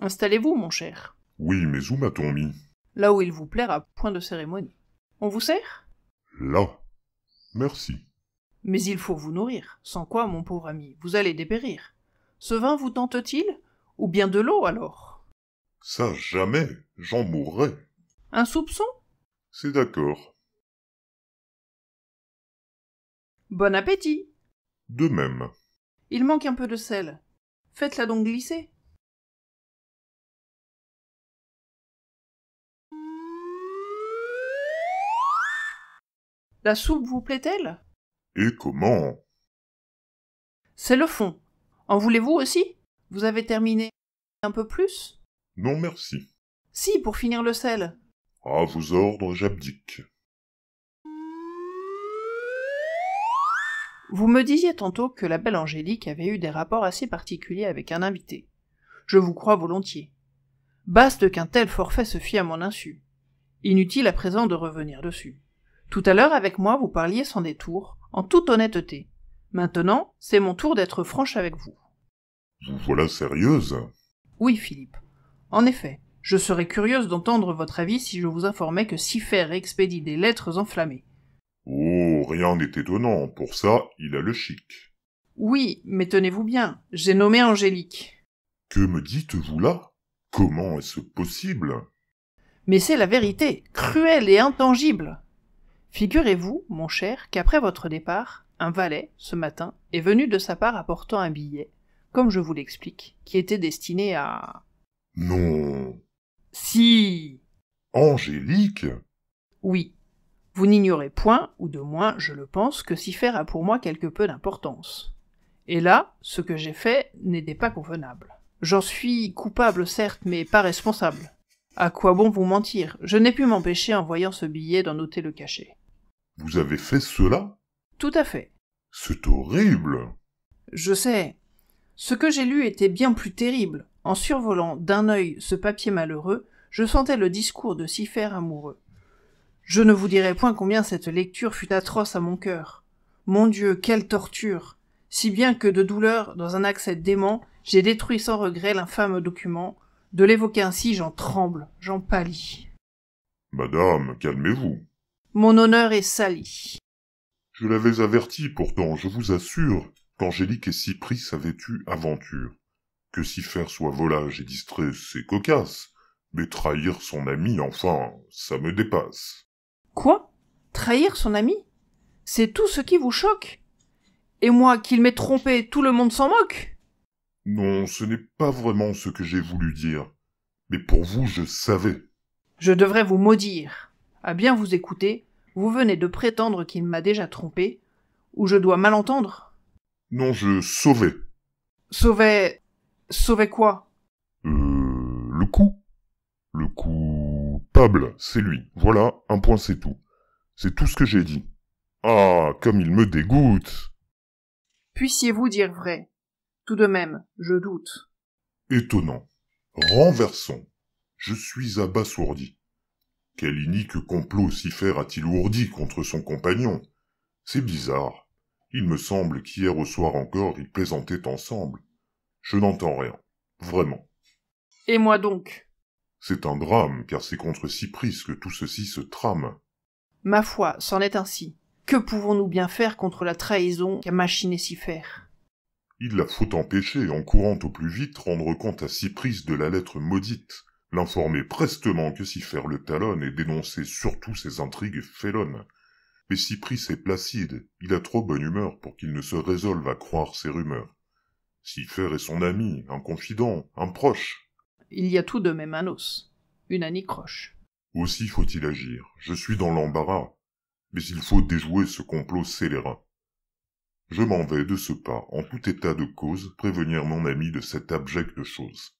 Installez-vous, mon cher. Oui, mais où m'a-t-on mis? Là où il vous plaira, point de cérémonie. On vous sert? Là. Merci. Mais il faut vous nourrir, sans quoi, mon pauvre ami, vous allez dépérir. Ce vin vous tente-t-il? Ou bien de l'eau, alors? Ça, jamais. J'en mourrais. Un soupçon? C'est d'accord. Bon appétit! De même. Il manque un peu de sel. Faites-la donc glisser. La soupe vous plaît-elle? Et comment? C'est le fond. En voulez-vous aussi? Vous avez terminé un peu plus? Non, merci. Si, pour finir le sel. À vos ordres, j'abdique. Vous me disiez tantôt que la belle Angélique avait eu des rapports assez particuliers avec un invité. Je vous crois volontiers. Baste qu'un tel forfait se fît à mon insu. Inutile à présent de revenir dessus. Tout à l'heure, avec moi, vous parliez sans détour, en toute honnêteté. Maintenant, c'est mon tour d'être franche avec vous. Vous voilà sérieuse? Oui, Philippe. En effet, je serais curieuse d'entendre votre avis si je vous informais que Siffert expédie des lettres enflammées. Oh, rien n'est étonnant. Pour ça, il a le chic. Oui, mais tenez-vous bien, j'ai nommé Angélique. Que me dites-vous là? Comment est-ce possible? Mais c'est la vérité, cruelle et intangible. Figurez-vous, mon cher, qu'après votre départ, un valet, ce matin, est venu de sa part apportant un billet, comme je vous l'explique, qui était destiné à... Non. Si. Angélique? Oui. Vous n'ignorez point, ou de moins, je le pense, que Siffert a pour moi quelque peu d'importance. Et là, ce que j'ai fait n'était pas convenable. J'en suis coupable, certes, mais pas responsable. À quoi bon vous mentir? Je n'ai pu m'empêcher, en voyant ce billet, d'en noter le cachet. Vous avez fait cela? Tout à fait. C'est horrible. Je sais. Ce que j'ai lu était bien plus terrible. En survolant d'un œil ce papier malheureux, je sentais le discours de Siffert amoureux. Je ne vous dirai point combien cette lecture fut atroce à mon cœur. Mon Dieu, quelle torture! Si bien que de douleur, dans un accès dément, j'ai détruit sans regret l'infâme document. De l'évoquer ainsi, j'en tremble, j'en pâlis. Madame, calmez-vous. Mon honneur est sali. Je l'avais averti pourtant, je vous assure, qu'Angélique et Cypris avaient eu aventure. Que Siffert soit volage et distrait, c'est cocasse. Mais trahir son ami, enfin, ça me dépasse. Quoi? Trahir son ami? C'est tout ce qui vous choque? Et moi, qu'il m'ait trompé, tout le monde s'en moque? Non, ce n'est pas vraiment ce que j'ai voulu dire. Mais pour vous, je savais. Je devrais vous maudire. À bien vous écouter, vous venez de prétendre qu'il m'a déjà trompé, ou je dois mal entendre? Non, je sauvais. Sauver quoi? Le coup. Le coupable, c'est lui. Voilà, un point c'est tout. C'est tout ce que j'ai dit. Ah, comme il me dégoûte. Puissiez-vous dire vrai? Tout de même, je doute. Étonnant. Renversant. Je suis abasourdi. Quel inique complot Siffert a-t-il ourdi contre son compagnon? C'est bizarre. Il me semble qu'hier au soir encore ils plaisantaient ensemble. Je n'entends rien. Vraiment. Et moi donc? C'est un drame, car c'est contre Cypris que tout ceci se trame. Ma foi, c'en est ainsi. Que pouvons-nous bien faire contre la trahison qu'a machiné Siffert? Il la faut empêcher, en courant au plus vite, rendre compte à Cypris de la lettre maudite, l'informer prestement que Siffert le talonne et dénoncer surtout ses intrigues félonnes. Mais Cypris est placide, il a trop bonne humeur pour qu'il ne se résolve à croire ses rumeurs. Siffert est son ami, un confident, un proche. Il y a tout de même un os, une anicroche. Aussi faut-il agir, je suis dans l'embarras, mais il faut déjouer ce complot scélérat. Je m'en vais de ce pas, en tout état de cause, prévenir mon ami de cette abjecte chose.